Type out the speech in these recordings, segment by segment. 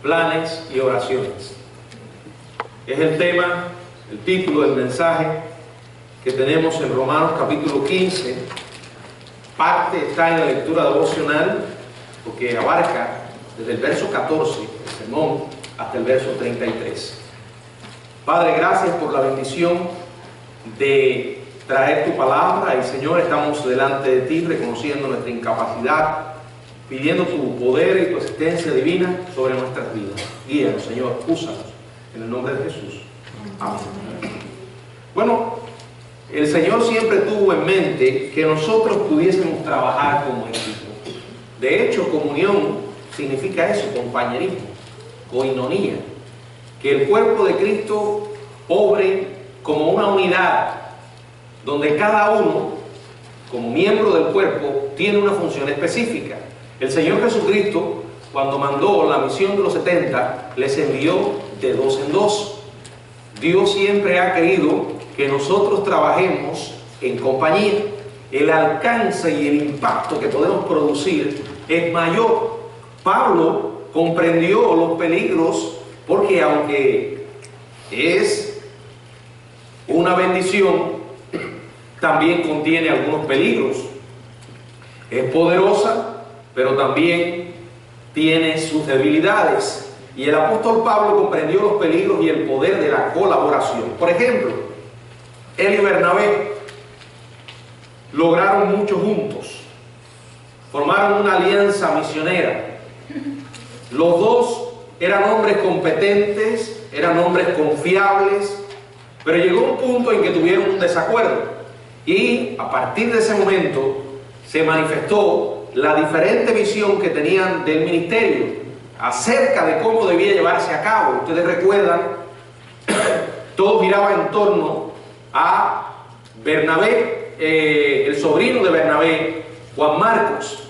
planes y oraciones. Es el tema, el título del mensaje que tenemos en Romanos capítulo 15. Parte está en la lectura devocional porque abarca desde el verso 14 del sermón hasta el verso 33. Padre, gracias por la bendición de traer tu palabra y Señor, estamos delante de ti reconociendo nuestra incapacidad, pidiendo tu poder y tu asistencia divina sobre nuestras vidas. Guíanos, Señor, úsanos en el nombre de Jesús. Amén. Bueno, el Señor siempre tuvo en mente que nosotros pudiésemos trabajar como equipo. De hecho, comunión significa eso, compañerismo, coinonía, que el cuerpo de Cristo obre como una unidad, donde cada uno, como miembro del cuerpo, tiene una función específica. El Señor Jesucristo, cuando mandó la misión de los 70, les envió de dos en dos. Dios siempre ha querido que nosotros trabajemos en compañía. El alcance y el impacto que podemos producir es mayor. Pablo comprendió los peligros porque aunque es una bendición, también contiene algunos peligros. Es poderosa, pero también tiene sus debilidades. Y el apóstol Pablo comprendió los peligros y el poder de la colaboración. Por ejemplo, él y Bernabé lograron mucho juntos. Formaron una alianza misionera. Los dos eran hombres competentes, eran hombres confiables, pero llegó un punto en que tuvieron un desacuerdo. Y a partir de ese momento se manifestó la diferente visión que tenían del ministerio acerca de cómo debía llevarse a cabo. Ustedes recuerdan, todo giraba en torno a Bernabé, el sobrino de Bernabé, Juan Marcos.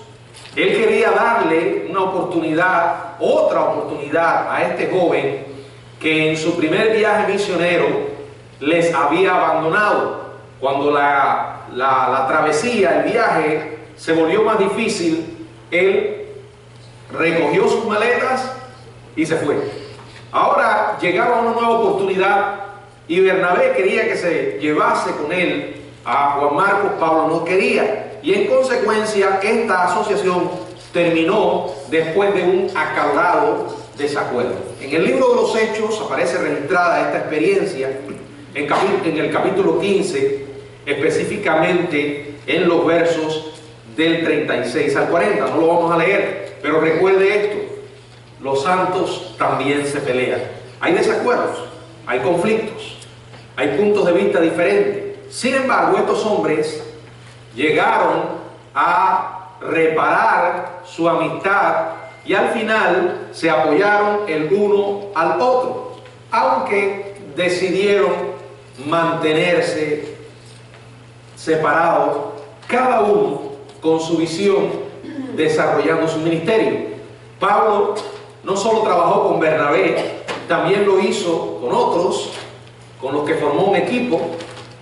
Él quería darle una oportunidad, otra oportunidad a este joven que en su primer viaje misionero les había abandonado. Cuando la travesía, el viaje se volvió más difícil, él recogió sus maletas y se fue. Ahora llegaba una nueva oportunidad y Bernabé quería que se llevase con él a Juan Marcos. Pablo no quería, y en consecuencia esta asociación terminó después de un acalorado desacuerdo. En el libro de los Hechos aparece registrada esta experiencia en el capítulo 15, específicamente en los versos del 36 al 40. No lo vamos a leer, pero recuerde esto: los santos también se pelean. Hay desacuerdos, hay conflictos, hay puntos de vista diferentes. Sin embargo, estos hombres llegaron a reparar su amistad y al final se apoyaron el uno al otro, aunque decidieron mantenerse separados, cada uno con su visión, desarrollando su ministerio. Pablo no solo trabajó con Bernabé, también lo hizo con otros, con los que formó un equipo.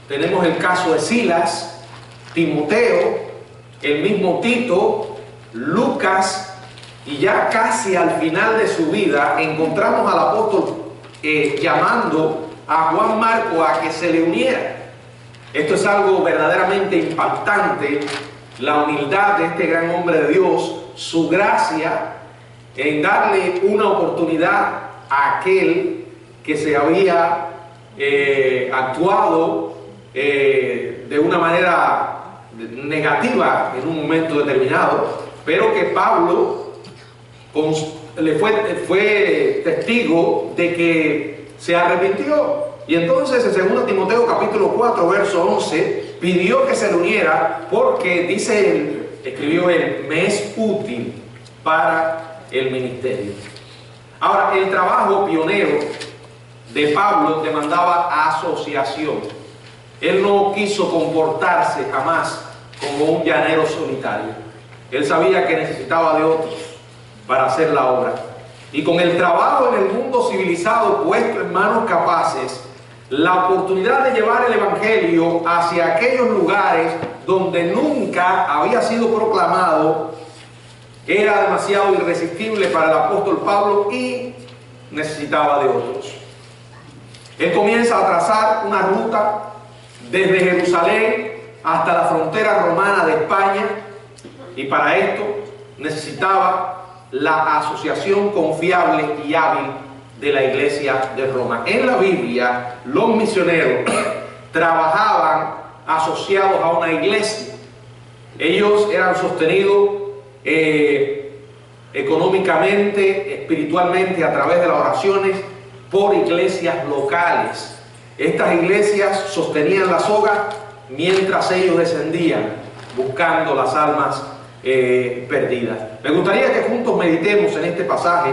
Tenemos el caso de Silas, Timoteo, el mismo Tito, Lucas, y ya casi al final de su vida encontramos al apóstol llamando a Juan Marcos a que se le uniera. Esto es algo verdaderamente impactante, la humildad de este gran hombre de Dios, su gracia en darle una oportunidad a aquel que se había actuado de una manera negativa en un momento determinado, pero que Pablo fue testigo de que se arrepintió. Y entonces en 2 Timoteo capítulo 4 verso 11 pidió que se le uniera porque, dice él, escribió él, me es útil para el ministerio. Ahora, el trabajo pionero de Pablo demandaba asociación. Él no quiso comportarse jamás como un llanero solitario. Él sabía que necesitaba de otros para hacer la obra. Y con el trabajo en el mundo civilizado puesto en manos capaces, la oportunidad de llevar el evangelio hacia aquellos lugares donde nunca había sido proclamado era demasiado irresistible para el apóstol Pablo, y necesitaba de otros. Él comienza a trazar una ruta desde Jerusalén hasta la frontera romana de España, y para esto necesitaba la asociación confiable y hábil de la iglesia de Roma. En la Biblia, los misioneros trabajaban asociados a una iglesia. Ellos eran sostenidos económicamente, espiritualmente, a través de las oraciones por iglesias locales. Estas iglesias sostenían las obras mientras ellos descendían buscando las almas perdidas. Me gustaría que juntos meditemos en este pasaje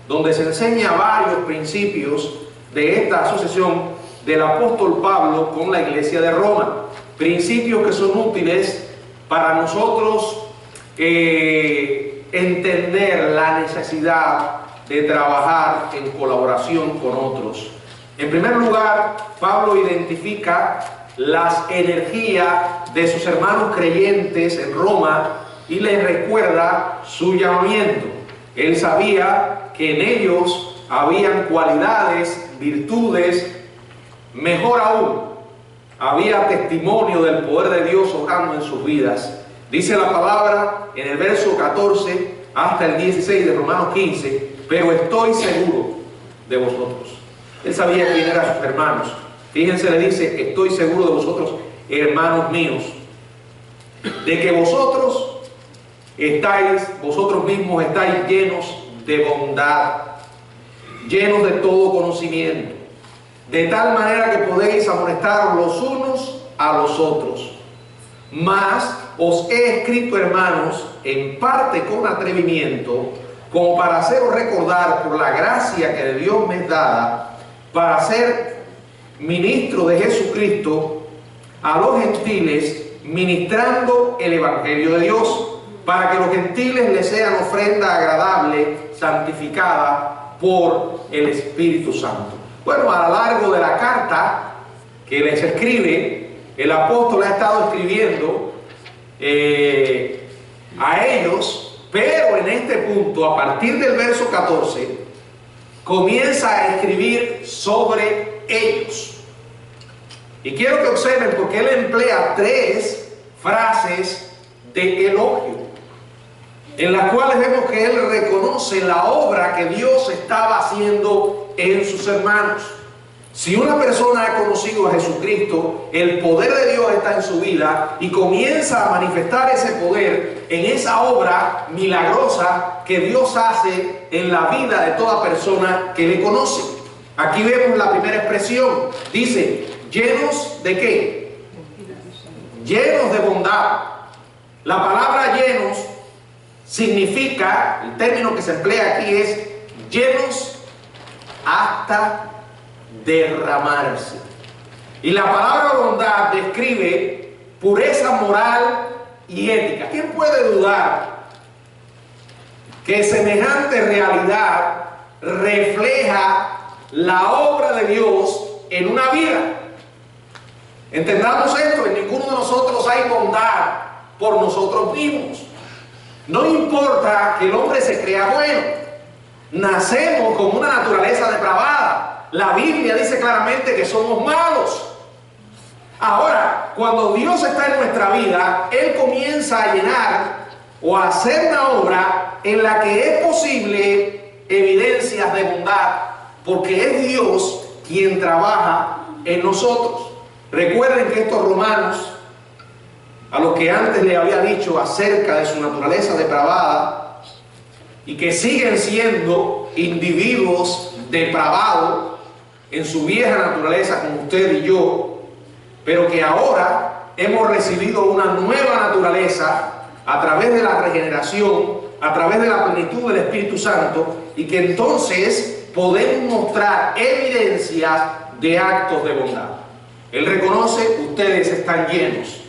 donde se enseña varios principios de esta asociación del apóstol Pablo con la iglesia de Roma. Principios que son útiles para nosotros entender la necesidad de trabajar en colaboración con otros. En primer lugar, Pablo identifica las energías de sus hermanos creyentes en Roma y les recuerda su llamamiento. Él sabía que en ellos habían cualidades, virtudes, mejor aún, había testimonio del poder de Dios obrando en sus vidas. Dice la palabra en el verso 14 hasta el 16 de Romanos 15, pero estoy seguro de vosotros. Él sabía quién eran sus hermanos. Fíjense, le dice, estoy seguro de vosotros, hermanos míos, de que vosotros mismos estáis llenos de bondad, llenos de todo conocimiento, de tal manera que podéis amonestar los unos a los otros. Mas os he escrito, hermanos, en parte con atrevimiento, como para haceros recordar por la gracia que de Dios me es dada, para ser ministro de Jesucristo a los gentiles, ministrando el evangelio de Dios, para que los gentiles les sean ofrenda agradable, santificada por el Espíritu Santo. Bueno, a lo largo de la carta que les escribe, el apóstol ha estado escribiendo a ellos, pero en este punto, a partir del verso 14, comienza a escribir sobre ellos. Y quiero que observen porque él emplea 3 frases de elogio, en las cuales vemos que él reconoce la obra que Dios estaba haciendo en sus hermanos. Si una persona ha conocido a Jesucristo, el poder de Dios está en su vida y comienza a manifestar ese poder en esa obra milagrosa que Dios hace en la vida de toda persona que le conoce. Aquí vemos la primera expresión. Dice, ¿llenos de qué? Llenos de bondad. La palabra llenos significa, el término que se emplea aquí es llenos hasta derramarse. Y la palabra bondad describe pureza moral y ética. ¿Quién puede dudar que semejante realidad refleja la obra de Dios en una vida? Entendamos esto, en ninguno de nosotros hay bondad por nosotros mismos. No importa que el hombre se crea bueno, nacemos con una naturaleza depravada. La Biblia dice claramente que somos malos. Ahora, cuando Dios está en nuestra vida, Él comienza a llenar o a hacer una obra en la que es posible evidencias de bondad, porque es Dios quien trabaja en nosotros. Recuerden que estos romanos, a los que antes le había dicho acerca de su naturaleza depravada, y que siguen siendo individuos depravados en su vieja naturaleza como usted y yo, pero que ahora hemos recibido una nueva naturaleza a través de la regeneración, a través de la plenitud del Espíritu Santo, y que entonces podemos mostrar evidencias de actos de bondad. Él reconoce, ustedes están llenos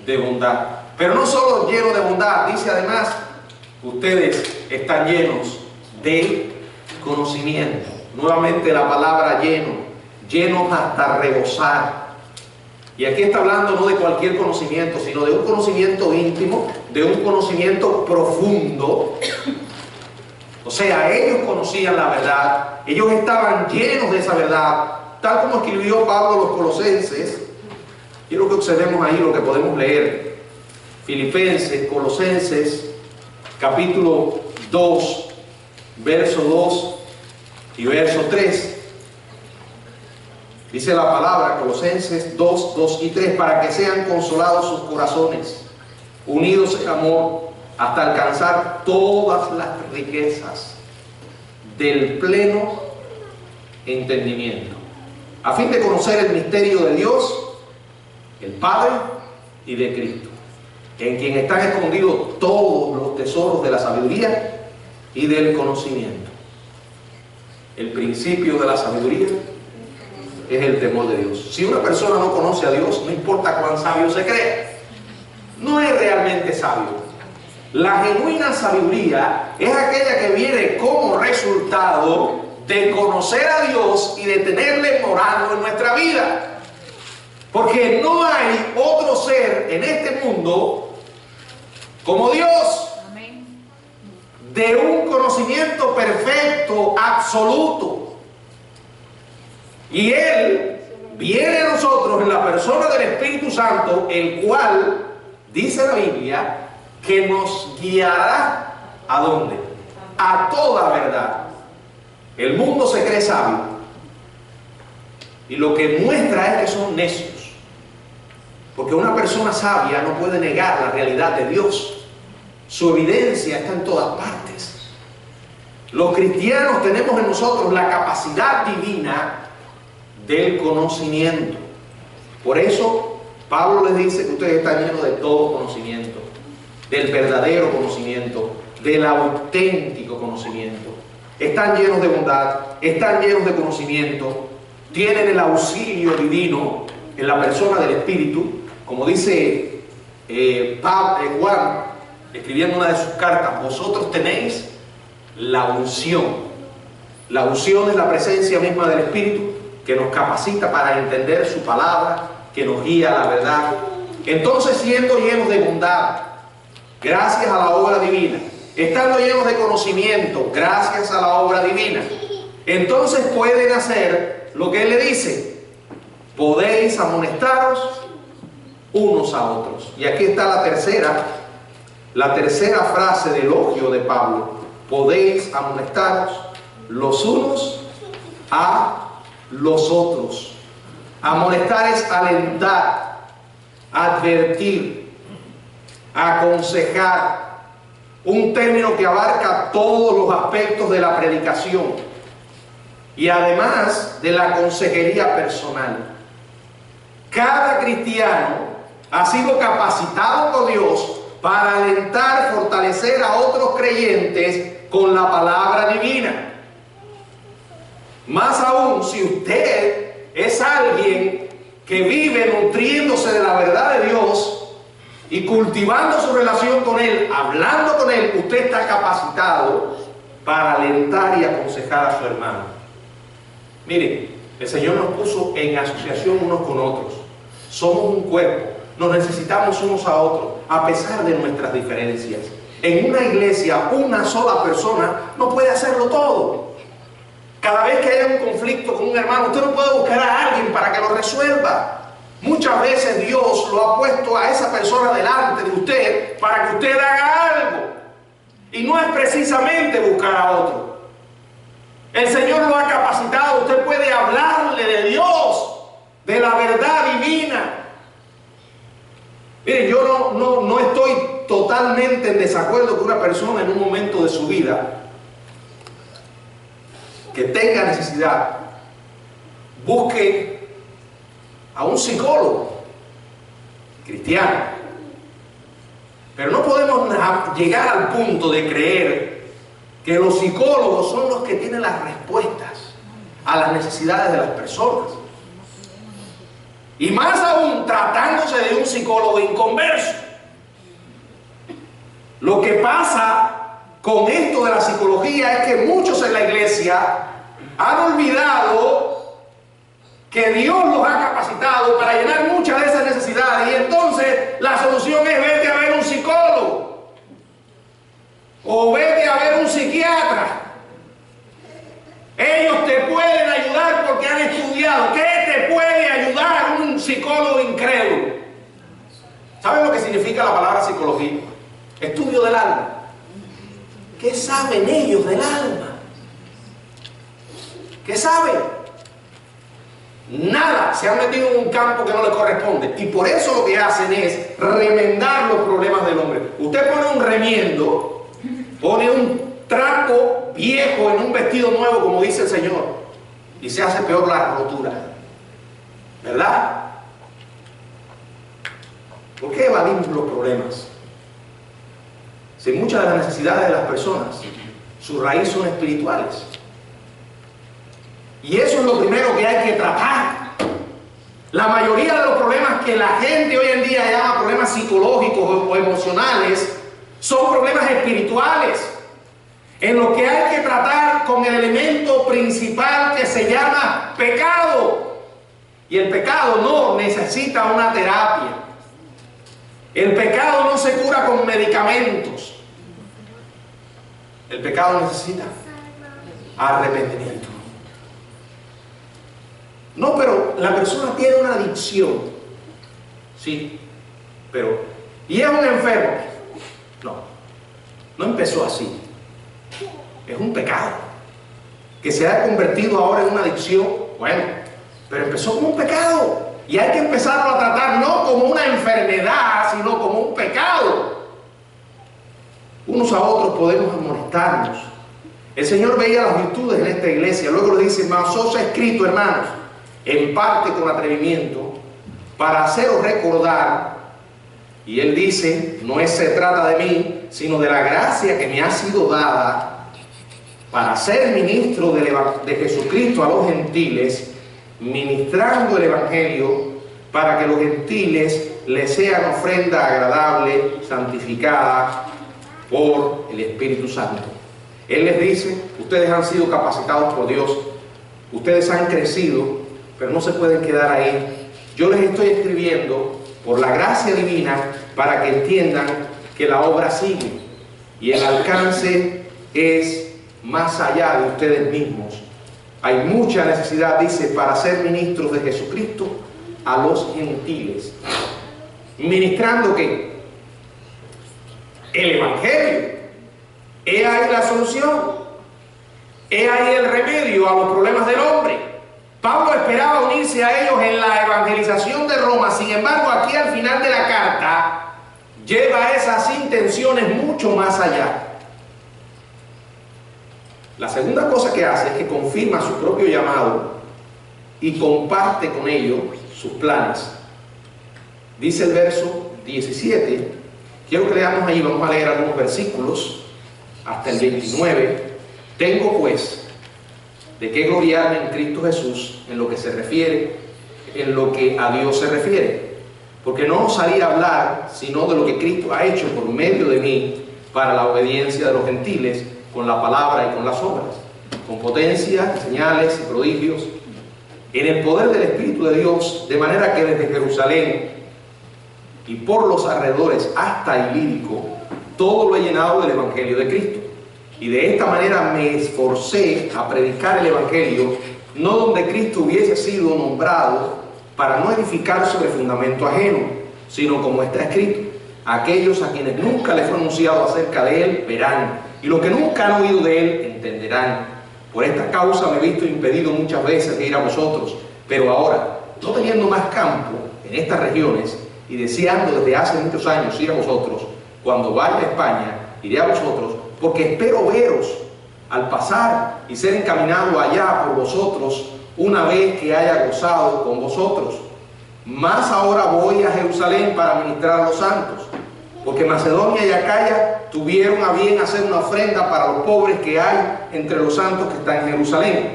de bondad, pero no solo llenos de bondad, dice además, ustedes están llenos de conocimiento. Nuevamente la palabra lleno, llenos hasta rebosar. Y aquí está hablando no de cualquier conocimiento, sino de un conocimiento íntimo, de un conocimiento profundo, O sea, ellos conocían la verdad, ellos estaban llenos de esa verdad, tal como escribió Pablo a los Colosenses. Quiero que observemos ahí lo que podemos leer. Filipenses, Colosenses, capítulo 2, verso 2 y verso 3. Dice la palabra, Colosenses 2, 2 y 3, para que sean consolados sus corazones, unidos en amor, hasta alcanzar todas las riquezas del pleno entendimiento, a fin de conocer el misterio de Dios, el Padre, y de Cristo, en quien están escondidos todos los tesoros de la sabiduría y del conocimiento. El principio de la sabiduría es el temor de Dios. Si una persona no conoce a Dios, no importa cuán sabio se cree, no es realmente sabio. La genuina sabiduría es aquella que viene como resultado de conocer a Dios y de tenerle morando en nuestra vida. Porque no hay otro ser en este mundo como Dios, de un conocimiento perfecto, absoluto. Y Él viene a nosotros en la persona del Espíritu Santo, el cual, dice la Biblia, que nos guiará ¿a dónde? A toda verdad. El mundo se cree sabio y lo que muestra es que son necios, porque una persona sabia no puede negar la realidad de Dios. Su evidencia está en todas partes. Los cristianos tenemos en nosotros la capacidad divina del conocimiento. Por eso Pablo les dice que ustedes están llenos de todo conocimiento, del verdadero conocimiento, del auténtico conocimiento. Están llenos de bondad, están llenos de conocimiento, tienen el auxilio divino en la persona del Espíritu, como dice Juan, escribiendo una de sus cartas: vosotros tenéis la unción. La unción es la presencia misma del Espíritu que nos capacita para entender su palabra, que nos guía a la verdad. Entonces, siendo llenos de bondad, gracias a la obra divina, estando llenos de conocimiento, gracias a la obra divina, entonces pueden hacer lo que Él le dice: podéis amonestaros unos a otros. Y aquí está la tercera frase de elogio de Pablo: podéis amonestaros los unos a los otros. Amonestar es alentar, advertir, aconsejar, un término que abarca todos los aspectos de la predicación y además de la consejería personal. Cada cristiano ha sido capacitado por Dios para alentar, fortalecer a otros creyentes con la palabra divina. Más aún, si usted es alguien que vive nutriéndose de la verdad de Dios y cultivando su relación con Él, hablando con Él, usted está capacitado para alentar y aconsejar a su hermano. Mire, el Señor nos puso en asociación unos con otros. Somos un cuerpo, nos necesitamos unos a otros, a pesar de nuestras diferencias. En una iglesia, una sola persona no puede hacerlo todo. Cada vez que haya un conflicto con un hermano, usted no puede buscar a alguien para que lo resuelva. Muchas veces Dios lo ha puesto a esa persona delante de usted para que usted haga algo. Y no es precisamente buscar a otro. El Señor lo ha capacitado. Usted puede hablarle de Dios, de la verdad divina. Miren, yo no estoy totalmente en desacuerdo que una persona en un momento de su vida que tenga necesidad busque a un psicólogo cristiano. Pero no podemos llegar al punto de creer que los psicólogos son los que tienen las respuestas a las necesidades de las personas. Y más aún tratándose de un psicólogo inconverso. Lo que pasa con esto de la psicología es que muchos en la iglesia han olvidado que Dios los ha capacitado para llenar muchas de esas necesidades, y entonces la solución es vete a ver un psicólogo. o vete a ver un psiquiatra. Ellos te pueden ayudar porque han estudiado. ¿Qué te puede ayudar un psicólogo incrédulo? ¿Saben lo que significa la palabra psicología? Estudio del alma. ¿Qué saben ellos del alma? ¿Qué saben? Nada. Se han metido en un campo que no les corresponde. Y por eso lo que hacen es remendar los problemas del hombre. Usted pone un remiendo, pone un trapo viejo en un vestido nuevo, como dice el Señor, y se hace peor la rotura. ¿Verdad? ¿Por qué evadimos los problemas? Si muchas de las necesidades de las personas, su raíz son espirituales. Y eso es lo primero que hay que tratar. La mayoría de los problemas que la gente hoy en día llama problemas psicológicos o emocionales son problemas espirituales, en lo que hay que tratar con el elemento principal que se llama pecado. Y el pecado no necesita una terapia. El pecado no se cura con medicamentos. El pecado necesita arrepentimiento. No, pero la persona tiene una adicción. Sí, pero ¿y es un enfermo? No, no empezó así. Es un pecado que se ha convertido ahora en una adicción. Bueno, pero empezó como un pecado y hay que empezarlo a tratar no como una enfermedad, sino como un pecado. Unos a otros podemos amonestarnos. El Señor veía las virtudes en esta iglesia. Luego le dice: mas os he escrito, hermanos, en parte con atrevimiento, para haceros recordar. Y él dice: no se trata de mí, sino de la gracia que me ha sido dada para ser ministro de Jesucristo a los gentiles, ministrando el Evangelio, para que los gentiles les sean ofrenda agradable, santificada por el Espíritu Santo. Él les dice: ustedes han sido capacitados por Dios, ustedes han crecido, pero no se pueden quedar ahí. Yo les estoy escribiendo por la gracia divina para que entiendan que la obra sigue y el alcance es más allá de ustedes mismos. Hay mucha necesidad, dice, para ser ministros de Jesucristo a los gentiles. ¿Ministrando qué? El Evangelio. He ahí la solución. He ahí el remedio a los problemas del hombre. Pablo esperaba unirse a ellos en la evangelización de Roma. Sin embargo, aquí al final de la carta lleva esas intenciones mucho más allá. La segunda cosa que hace es que confirma su propio llamado y comparte con ellos sus planes. Dice el verso 17, quiero que leamos ahí, vamos a leer algunos versículos hasta el 29. Tengo pues de qué gloriarme en Cristo Jesús en lo que se refiere, en lo que a Dios se refiere, porque no os salí a hablar sino de lo que Cristo ha hecho por medio de mí para la obediencia de los gentiles, con la palabra y con las obras, con potencia, señales y prodigios, en el poder del Espíritu de Dios, de manera que desde Jerusalén y por los alrededores hasta Ilírico, todo lo he llenado del Evangelio de Cristo. Y de esta manera me esforcé a predicar el Evangelio, no donde Cristo hubiese sido nombrado, para no edificar sobre fundamento ajeno, sino como está escrito: aquellos a quienes nunca les fue anunciado acerca de él verán, y los que nunca han oído de él entenderán. Por esta causa me he visto impedido muchas veces de ir a vosotros, pero ahora, no teniendo más campo en estas regiones, y deseando desde hace muchos años ir a vosotros, cuando vaya a España, iré a vosotros, porque espero veros al pasar y ser encaminado allá por vosotros, una vez que haya gozado con vosotros. Más ahora voy a Jerusalén para ministrar a los santos, porque Macedonia y Acaya tuvieron a bien hacer una ofrenda para los pobres que hay entre los santos que están en Jerusalén,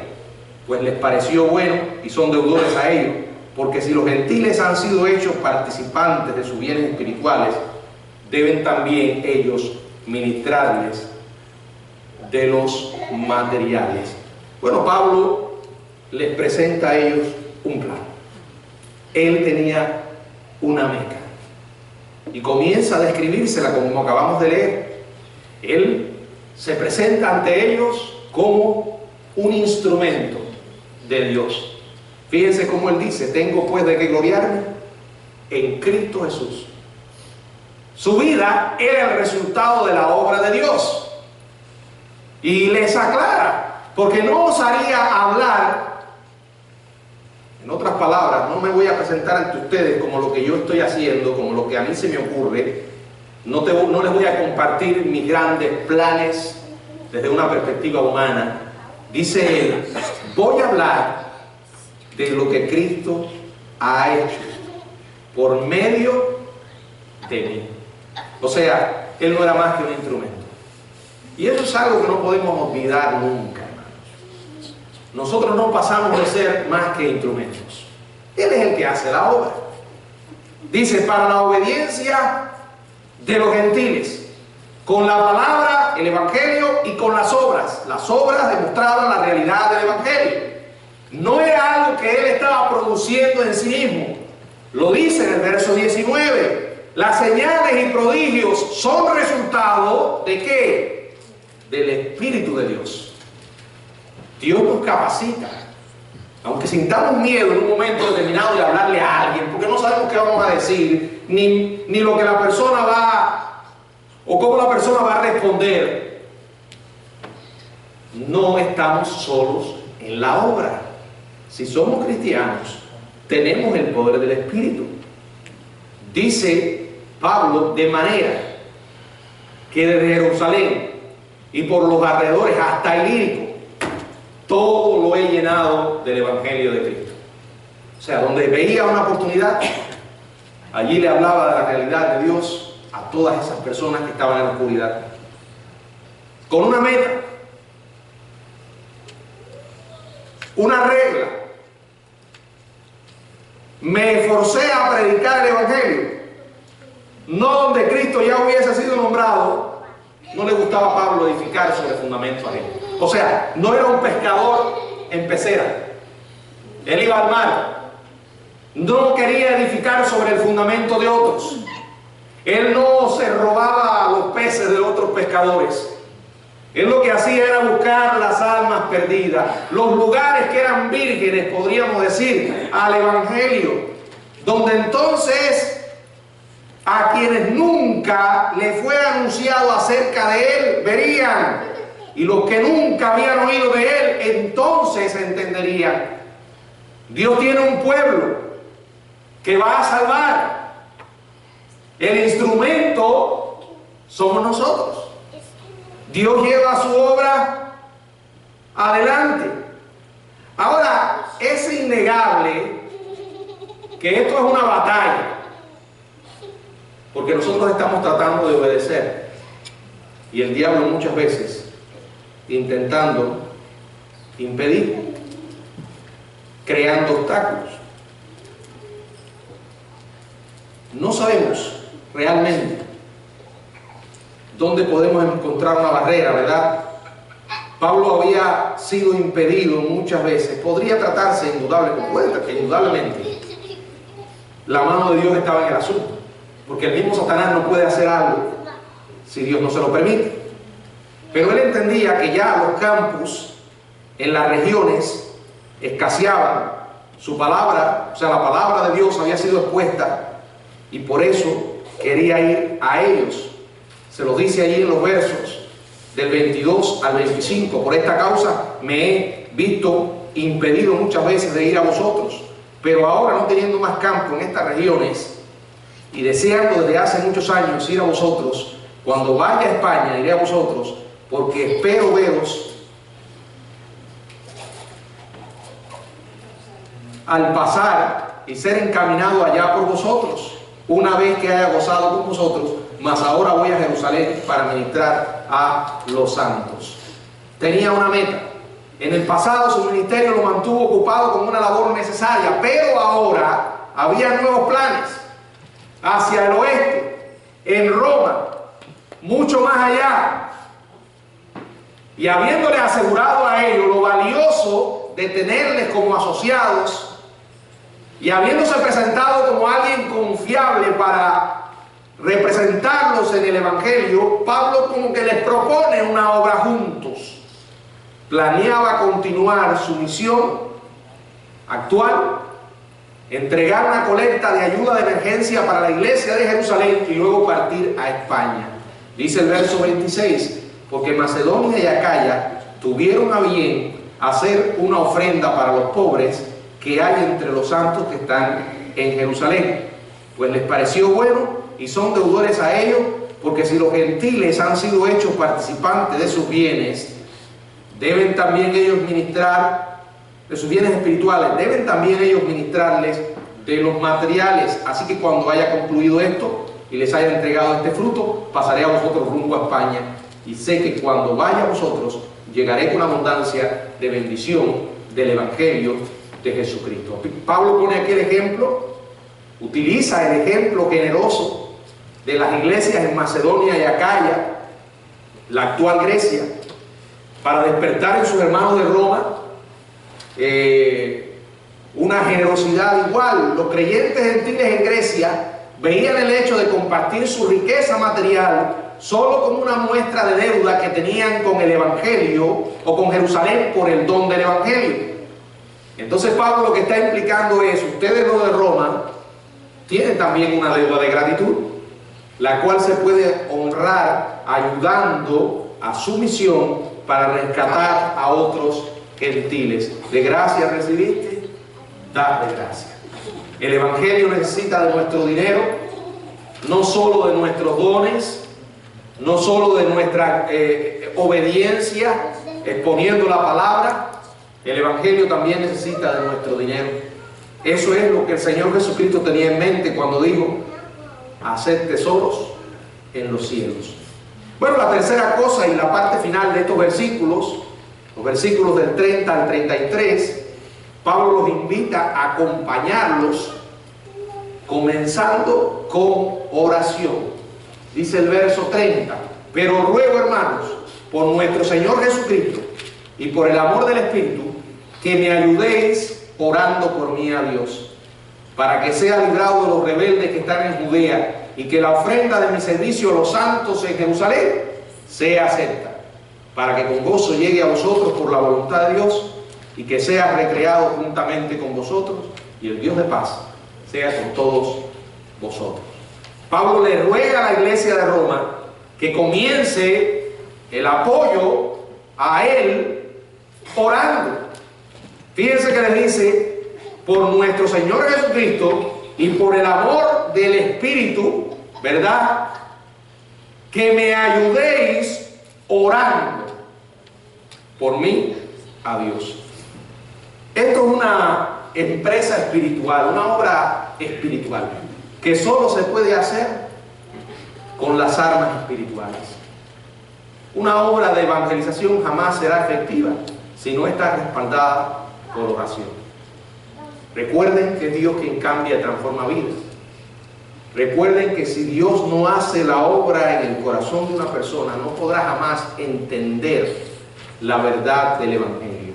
pues les pareció bueno y son deudores a ellos, porque si los gentiles han sido hechos participantes de sus bienes espirituales, deben también ellos ministrarles de los materiales. Bueno, Pablo les presenta a ellos un plan. Él tenía una meta y comienza a describírsela como acabamos de leer. Él se presenta ante ellos como un instrumento de Dios. Fíjense cómo él dice: tengo pues de qué gloriarme en Cristo Jesús. Su vida era el resultado de la obra de Dios. Y les aclara, porque no osaría hablar, en otras palabras, no me voy a presentar ante ustedes como lo que yo estoy haciendo, como lo que a mí se me ocurre. No les voy a compartir mis grandes planes desde una perspectiva humana. Dice él: voy a hablar de lo que Cristo ha hecho por medio de mí. O sea, él no era más que un instrumento. Y eso es algo que no podemos olvidar nunca, hermanos. Nosotros no pasamos de ser más que instrumentos. Él es el que hace la obra. Dice: para la obediencia de los gentiles, con la palabra, el evangelio, y con las obras. Las obras demostraban la realidad del evangelio. No era algo que él estaba produciendo en sí mismo. Lo dice en el verso 19. Las señales y prodigios son resultado ¿de qué? Del Espíritu de Dios. Dios nos capacita. Aunque sintamos miedo en un momento determinado de hablarle a alguien, porque no sabemos qué vamos a decir, ni lo que la persona va, o cómo la persona va a responder, no estamos solos en la obra. Si somos cristianos, tenemos el poder del Espíritu. Dice Pablo: de manera que desde Jerusalén y por los alrededores hasta Ilírico, todo lo he llenado del Evangelio de Cristo. O sea, donde veía una oportunidad, allí le hablaba de la realidad de Dios a todas esas personas que estaban en la oscuridad. Con una meta, una regla. Me esforcé a predicar el Evangelio, no donde Cristo ya hubiese sido nombrado. No le gustaba a Pablo edificar sobre fundamento ajeno. O sea, no era un pescador en pecera. Él iba al mar. No quería edificar sobre el fundamento de otros. Él no se robaba los peces de otros pescadores. Él lo que hacía era buscar las almas perdidas, los lugares que eran vírgenes, podríamos decir, al Evangelio, donde entonces a quienes nunca le fue anunciado acerca de él verían, y los que nunca habían oído de él entonces entenderían. Dios tiene un pueblo que va a salvar. El instrumento somos nosotros. Dios lleva su obra adelante. Ahora, es innegable que esto es una batalla, porque nosotros estamos tratando de obedecer, y el diablo muchas veces intentando impedir, creando obstáculos. No sabemos realmente dónde podemos encontrar una barrera, ¿verdad? Pablo había sido impedido muchas veces. Podría tratarse indudablemente la mano de Dios estaba en el asunto, porque el mismo Satanás no puede hacer algo si Dios no se lo permite. Pero él entendía que ya los campos en las regiones escaseaban. Su palabra, o sea, la palabra de Dios había sido expuesta, y por eso quería ir a ellos. Se lo dice allí en los versos del 22 al 25. Por esta causa me he visto impedido muchas veces de ir a vosotros, pero ahora, no teniendo más campo en estas regiones y deseando desde hace muchos años ir a vosotros, cuando vaya a España iré a vosotros, porque espero veros al pasar y ser encaminado allá por vosotros, una vez que haya gozado con vosotros. Mas ahora voy a Jerusalén para ministrar a los santos. Tenía una meta. En el pasado su ministerio lo mantuvo ocupado con una labor necesaria, pero ahora había nuevos planes hacia el oeste, en Roma, mucho más allá. Y habiéndole asegurado a ellos lo valioso de tenerles como asociados, y habiéndose presentado como alguien confiable para representarlos en el Evangelio, Pablo como que les propone una obra juntos. Planeaba continuar su misión actual, entregar una colecta de ayuda de emergencia para la iglesia de Jerusalén y luego partir a España. Dice el verso 26, porque Macedonia y Acaya tuvieron a bien hacer una ofrenda para los pobres que hay entre los santos que están en Jerusalén, pues les pareció bueno y son deudores a ellos, porque si los gentiles han sido hechos participantes de sus bienes, deben también ellos ministrar de sus bienes espirituales, deben también ellos ministrarles de los materiales. Así que cuando haya concluido esto y les haya entregado este fruto, pasaré a vosotros rumbo a España, y sé que cuando vaya a vosotros llegaré con abundancia de bendición del Evangelio de Jesucristo. Pablo pone aquí el ejemplo, utiliza el ejemplo generoso de las iglesias en Macedonia y Acaya, la actual Grecia, para despertar en sus hermanos de Roma una generosidad igual. Los creyentes gentiles en Grecia veían el hecho de compartir su riqueza material solo como una muestra de deuda que tenían con el Evangelio o con Jerusalén por el don del Evangelio. Entonces Pablo lo que está implicando es: ustedes los de Roma tienen también una deuda de gratitud, la cual se puede honrar ayudando a su misión para rescatar a otros gentiles. De gracia recibiste, da de gracia. El Evangelio necesita de nuestro dinero, no solo de nuestros dones, no solo de nuestra obediencia exponiendo la palabra. El Evangelio también necesita de nuestro dinero. Eso es lo que el Señor Jesucristo tenía en mente cuando dijo: hacer tesoros en los cielos. Bueno, la tercera cosa y la parte final de estos versículos, los versículos del 30 al 33, Pablo los invita a acompañarlos comenzando con oración. Dice el verso 30: pero ruego, hermanos, por nuestro Señor Jesucristo y por el amor del Espíritu, que me ayudéis orando por mí a Dios, para que sea librado de los rebeldes que están en Judea, y que la ofrenda de mi servicio a los santos en Jerusalén sea acepta, para que con gozo llegue a vosotros por la voluntad de Dios, y que sea recreado juntamente con vosotros, y el Dios de paz sea con todos vosotros. Pablo le ruega a la iglesia de Roma que comience el apoyo a él orando. Fíjense que le dice: por nuestro Señor Jesucristo y por el amor del Espíritu, ¿verdad?, que me ayudéis orando por mí a Dios. Esto es una empresa espiritual, una obra espiritual, que solo se puede hacer con las armas espirituales. Una obra de evangelización jamás será efectiva si no está respaldada por oración. Recuerden que es Dios quien cambia y transforma vidas. Recuerden que si Dios no hace la obra en el corazón de una persona, no podrá jamás entender la verdad del Evangelio.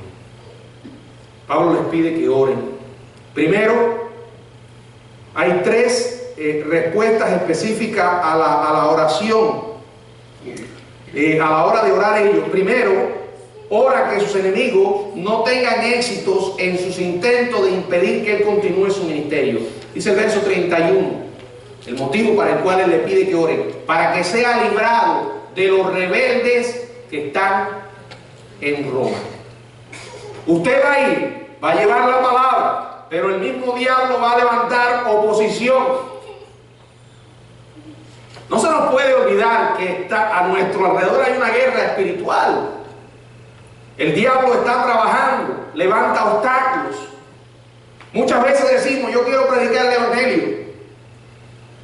Pablo les pide que oren. Primero, hay tres respuestas específicas a la oración, a la hora de orar ellos. Primero, ora que sus enemigos no tengan éxitos en sus intentos de impedir que él continúe su ministerio. Dice el verso 31, el motivo para el cual él le pide que oren: para que sea librado de los rebeldes que están en Roma. Usted va a ir, va a llevar la palabra, pero el mismo diablo va a levantar oposición. No se nos puede olvidar que a nuestro alrededor hay una guerra espiritual. El diablo está trabajando, levanta obstáculos. Muchas veces decimos: yo quiero predicar el Evangelio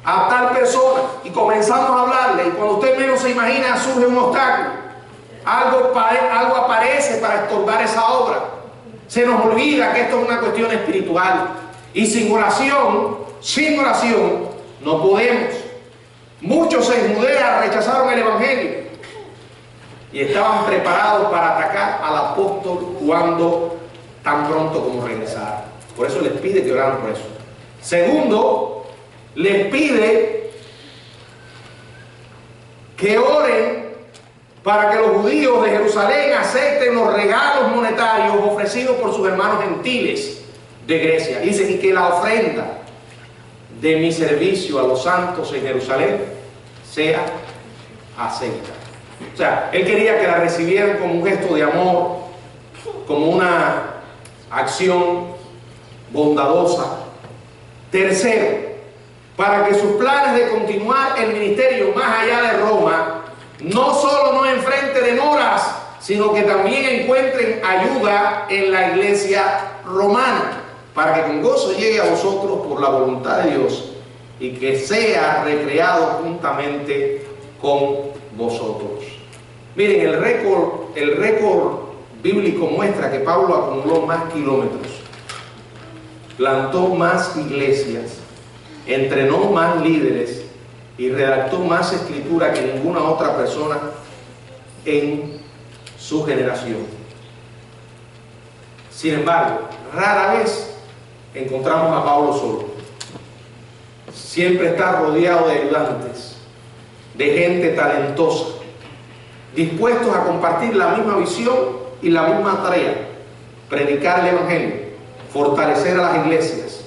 a tal persona, y comenzamos a hablarle, y cuando usted menos se imagina surge un obstáculo. Algo aparece para estorbar esa obra. Se nos olvida que esto es una cuestión espiritual, y sin oración no podemos. Muchos en Judea rechazaron el Evangelio y estaban preparados para atacar al apóstol cuando tan pronto como regresara. Por eso les pide que oraran por eso. Segundo, les pide que oren para que los judíos de Jerusalén acepten los regalos monetarios ofrecidos por sus hermanos gentiles de Grecia. Dice, y que la ofrenda de mi servicio a los santos en Jerusalén sea acepta. O sea, él quería que la recibieran como un gesto de amor, como una acción bondadosa. Tercero, para que sus planes de continuar el ministerio más allá de Roma no solo no enfrenten demoras, sino que también encuentren ayuda en la iglesia romana, para que con gozo llegue a vosotros por la voluntad de Dios y que sea recreado juntamente con vosotros. Miren, el récord bíblico muestra que Pablo acumuló más kilómetros, plantó más iglesias, entrenó más líderes y redactó más escritura que ninguna otra persona en su generación. Sin embargo, rara vez encontramos a Pablo solo. Siempre está rodeado de ayudantes, de gente talentosa, dispuestos a compartir la misma visión y la misma tarea: predicar el evangelio, fortalecer a las iglesias.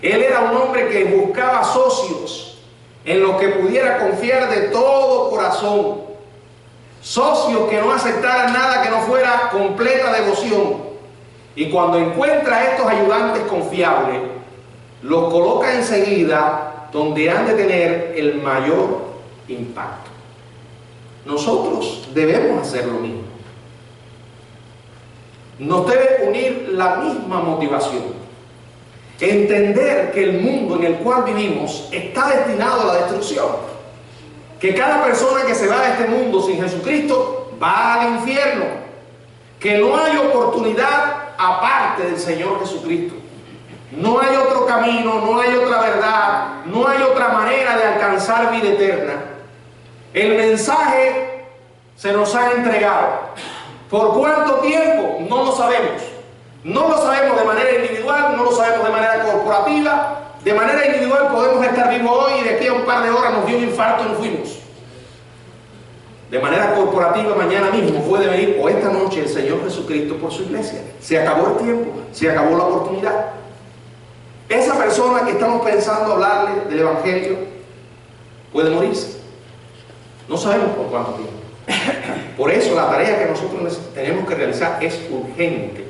Él era un hombre que buscaba socios en los que pudiera confiar de todo corazón, socios que no aceptaran nada que no fuera completa devoción. Y cuando encuentra a estos ayudantes confiables, los coloca enseguida donde han de tener el mayor impacto. Nosotros debemos hacer lo mismo. Nos debe unir la misma motivación. Entender que el mundo en el cual vivimos está destinado a la destrucción. Que cada persona que se va de este mundo sin Jesucristo va al infierno. Que no hay oportunidad aparte del Señor Jesucristo. No hay otro camino, no hay otra verdad, no hay otra manera de alcanzar vida eterna. El mensaje se nos ha entregado. ¿Por cuánto tiempo? No lo sabemos. No lo sabemos de manera individual, no lo sabemos de manera corporativa. De manera individual podemos estar vivos hoy y de aquí a un par de horas nos dio un infarto y nos fuimos. De manera corporativa, mañana mismo puede venir, o esta noche, el Señor Jesucristo por su iglesia. Se acabó el tiempo, se acabó la oportunidad. Esa persona que estamos pensando hablarle del Evangelio puede morirse. No sabemos por cuánto tiempo. Por eso la tarea que nosotros tenemos que realizar es urgente.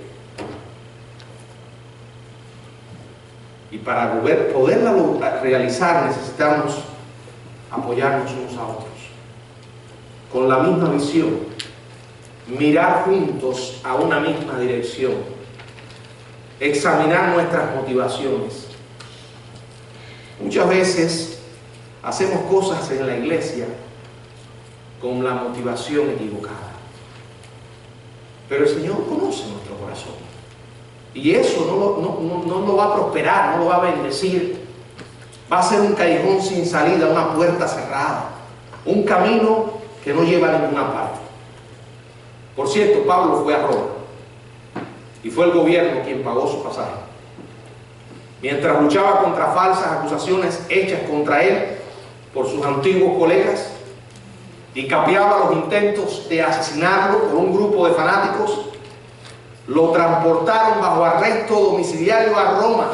Y para poderla realizar necesitamos apoyarnos unos a otros, con la misma visión, mirar juntos a una misma dirección, examinar nuestras motivaciones. Muchas veces hacemos cosas en la iglesia con la motivación equivocada, pero el Señor conoce nuestro corazón y eso no lo va a prosperar, no lo va a bendecir. Va a ser un callejón sin salida, una puerta cerrada, un camino que no lleva a ninguna parte. Por cierto, Pablo fue a Roma y fue el gobierno quien pagó su pasaje. Mientras luchaba contra falsas acusaciones hechas contra él por sus antiguos colegas y capeaba los intentos de asesinarlo por un grupo de fanáticos, lo transportaron bajo arresto domiciliario a Roma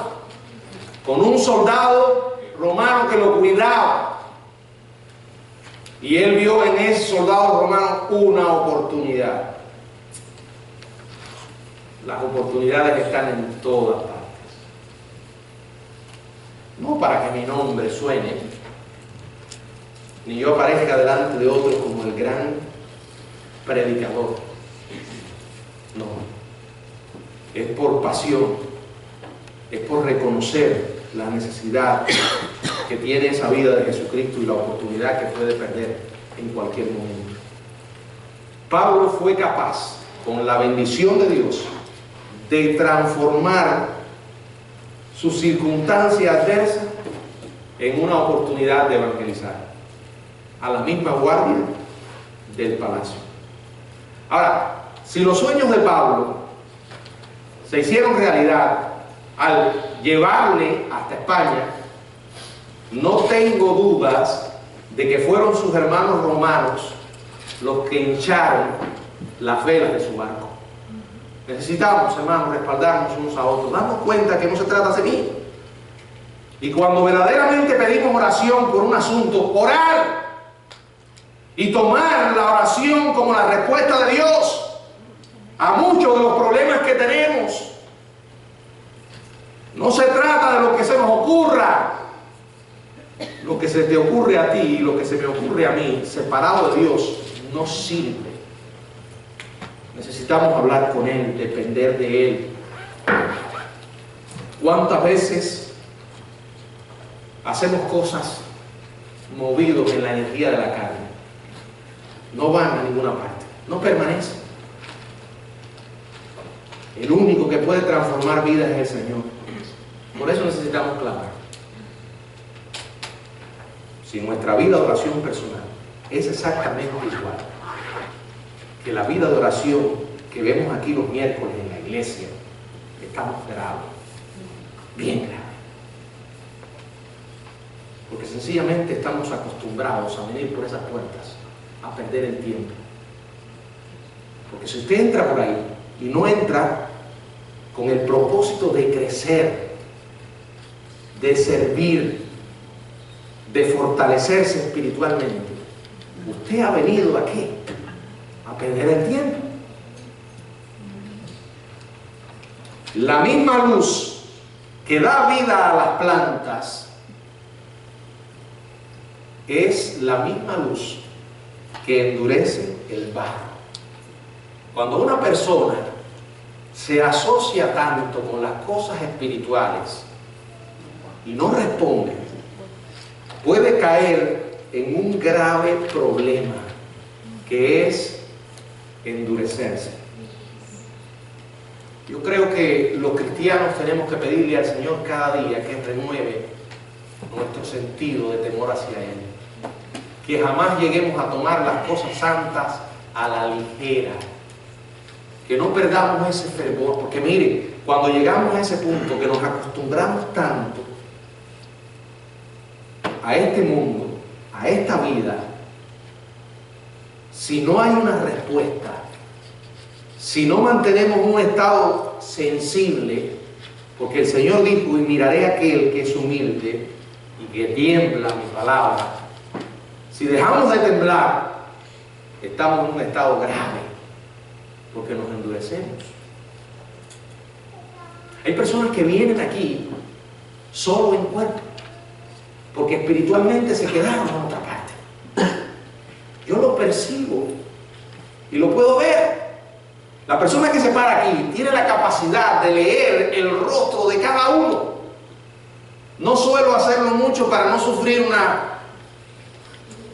con un soldado romano que lo cuidaba. Y él vio en ese soldado romano una oportunidad. Las oportunidades están en todas partes. No para que mi nombre suene, ni yo aparezca delante de otros como el gran predicador. No. Es por pasión, es por reconocer la necesidad que tiene esa vida de Jesucristo y la oportunidad que puede perder en cualquier momento. Pablo fue capaz, con la bendición de Dios, de transformar su circunstancia adversa en una oportunidad de evangelizar a la misma guardia del palacio. Ahora, si los sueños de Pablo se hicieron realidad al llevarle hasta España, no tengo dudas de que fueron sus hermanos romanos los que hincharon las velas de su barco. Necesitamos, hermanos, respaldarnos unos a otros, darnos cuenta que no se trata de mí. Y cuando verdaderamente pedimos oración por un asunto, orar y tomar la oración como la respuesta de Dios a muchos de los problemas que tenemos. No se trata de lo que se nos ocurra. Lo que se te ocurre a ti y lo que se me ocurre a mí, separado de Dios, no sirve. Necesitamos hablar con Él, depender de Él. ¿Cuántas veces hacemos cosas movidos en la energía de la carne? No van a ninguna parte, no permanecen. El único que puede transformar vidas es el Señor. Por eso necesitamos clamar. Si nuestra vida de oración personal es exactamente igual que la vida de oración que vemos aquí los miércoles en la iglesia, estamos graves, bien graves. Porque sencillamente estamos acostumbrados a venir por esas puertas, a perder el tiempo. Porque si usted entra por ahí y no entra con el propósito de crecer, de servir, de fortalecerse espiritualmente, usted ha venido aquí a perder el tiempo. La misma luz que da vida a las plantas es la misma luz que endurece el barro. Cuando una persona se asocia tanto con las cosas espirituales y no responde, puede caer en un grave problema que es endurecerse. Yo creo que los cristianos tenemos que pedirle al Señor cada día que renueve nuestro sentido de temor hacia Él, que jamás lleguemos a tomar las cosas santas a la ligera, que no perdamos ese fervor, porque mire, cuando llegamos a ese punto que nos acostumbramos tanto a este mundo, a esta vida, si no hay una respuesta, si no mantenemos un estado sensible, porque el Señor dijo, y miraré a aquel que es humilde y que tiembla mi palabra, si dejamos de temblar, estamos en un estado grave, porque nos endurecemos. Hay personas que vienen aquí solo en cuerpo, porque espiritualmente se quedaron en otra parte. Yo lo percibo y lo puedo ver. La persona que se para aquí tiene la capacidad de leer el rostro de cada uno. No suelo hacerlo mucho para no sufrir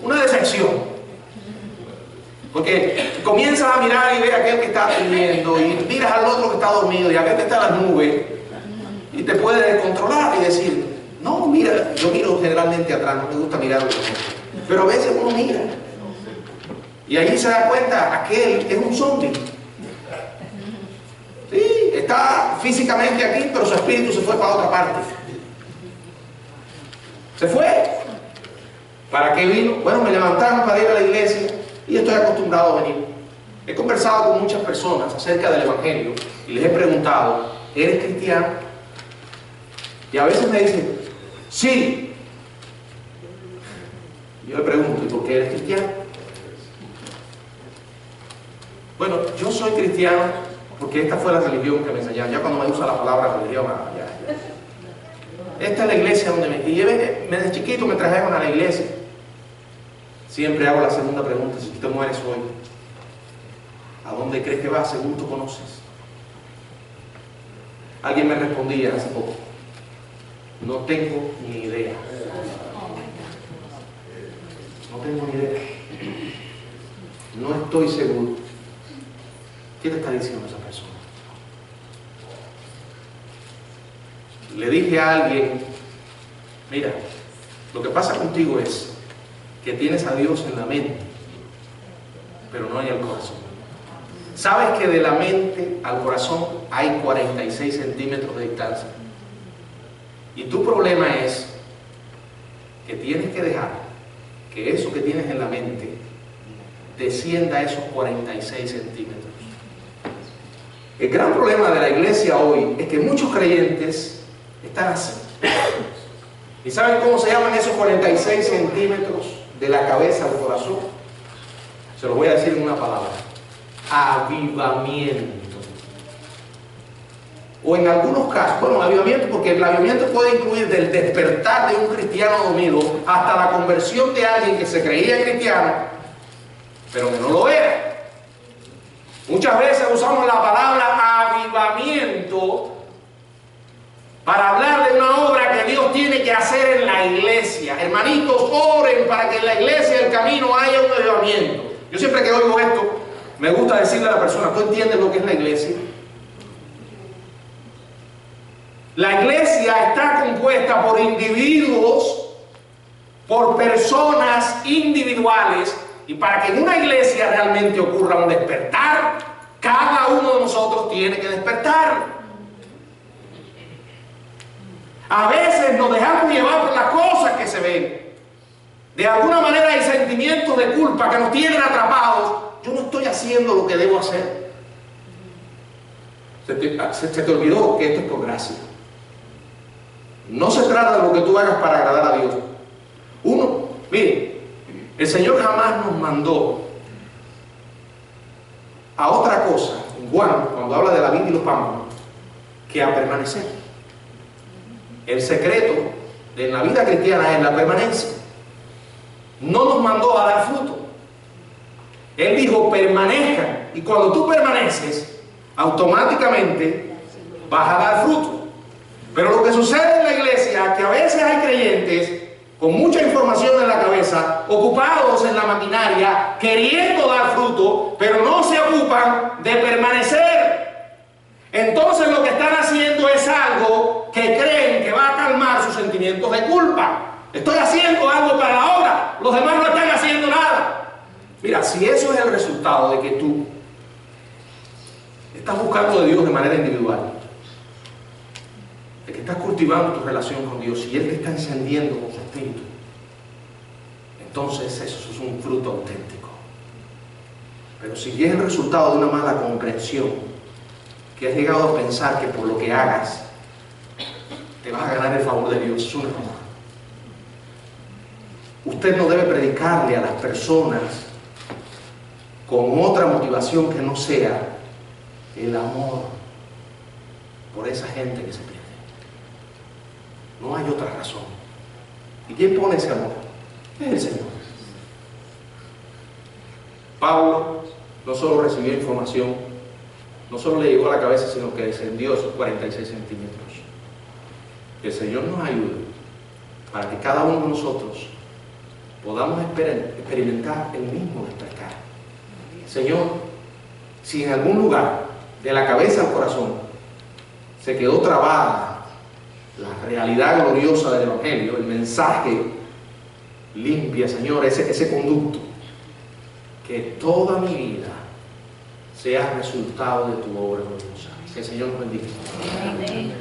una decepción. Porque comienzas a mirar y ver a aquel que está durmiendo y miras al otro que está dormido y a aquel que está en las nubes y te puedes descontrolar y decir, no, mira, yo miro generalmente atrás, no me gusta mirar, pero a veces uno mira y ahí se da cuenta, aquel es un zombie. Sí, está físicamente aquí, pero su espíritu se fue para otra parte. Se fue. ¿Para qué vino? Bueno, me levantaron para ir a la iglesia y estoy acostumbrado a venir. He conversado con muchas personas acerca del Evangelio y les he preguntado, ¿eres cristiano? Y a veces me dicen, sí. Yo le pregunto, ¿y por qué eres cristiano? Bueno, yo soy cristiano porque esta fue la religión que me enseñaron. Ya cuando me usa la palabra religión, ya. Esta es la iglesia donde desde chiquito me trajeron a la iglesia. Siempre hago la segunda pregunta, si tú te mueres hoy, ¿a dónde crees que vas según tú conoces? Alguien me respondía hace poco, no tengo ni idea. No tengo ni idea. No estoy seguro. ¿Qué te está diciendo esa persona? Le dije a alguien, mira, lo que pasa contigo es que tienes a Dios en la mente, pero no en el corazón. ¿Sabes que de la mente al corazón hay 46 centímetros de distancia? Y tu problema es que tienes que dejar que eso que tienes en la mente descienda a esos 46 centímetros. El gran problema de la iglesia hoy es que muchos creyentes están así. ¿Y saben cómo se llaman esos 46 centímetros de la cabeza al corazón? Se los voy a decir en una palabra: avivamiento. O en algunos casos, bueno, avivamiento, porque el avivamiento puede incluir del despertar de un cristiano dormido hasta la conversión de alguien que se creía cristiano, pero que no lo era. Muchas veces usamos la palabra avivamiento para hablar de una obra que Dios tiene que hacer en la iglesia. Hermanitos, oren para que en la iglesia, el camino, haya un avivamiento. Yo siempre que oigo esto, me gusta decirle a la persona: ¿tú entiendes lo que es la iglesia? La iglesia está compuesta por individuos, por personas individuales, y para que en una iglesia realmente ocurra un despertar, cada uno de nosotros tiene que despertar. A veces nos dejamos llevar por las cosas que se ven. De alguna manera hay sentimientos de culpa que nos tienen atrapados. Yo no estoy haciendo lo que debo hacer. Se te olvidó que esto es por gracia. No se trata de lo que tú hagas para agradar a Dios. Mire, el Señor jamás nos mandó a otra cosa, en Juan, cuando habla de la vid y los pámpanos, que a permanecer. El secreto de la vida cristiana es la permanencia. No nos mandó a dar fruto. Él dijo: permanezcan. Y cuando tú permaneces, automáticamente vas a dar fruto. Pero lo que sucede en la iglesia es que a veces hay creyentes con mucha información en la cabeza, ocupados en la maquinaria, queriendo dar fruto, pero no se ocupan de permanecer. Entonces lo que están haciendo es algo que creen que va a calmar sus sentimientos de culpa. Estoy haciendo algo para la obra, los demás no están haciendo nada. Mira, si eso es el resultado de que tú estás buscando de Dios de manera individual, de que estás cultivando tu relación con Dios y Él te está encendiendo con su espíritu, entonces eso es un fruto auténtico. Pero si es el resultado de una mala comprensión, que has llegado a pensar que por lo que hagas te vas a ganar el favor de Dios, es un error. Usted no debe predicarle a las personas con otra motivación que no sea el amor por esa gente que se pierde. No hay otra razón. ¿Y quién pone ese amor? Es el Señor. Pablo no solo recibió información, no solo le llegó a la cabeza, sino que descendió esos 46 centímetros. Que el Señor nos ayude para que cada uno de nosotros podamos experimentar el mismo despertar. Señor, si en algún lugar de la cabeza al corazón se quedó trabada la realidad gloriosa del Evangelio, el mensaje, limpia, Señor, ese conducto, que toda mi vida sea resultado de tu obra gloriosa. Que el Señor nos bendiga. Amén.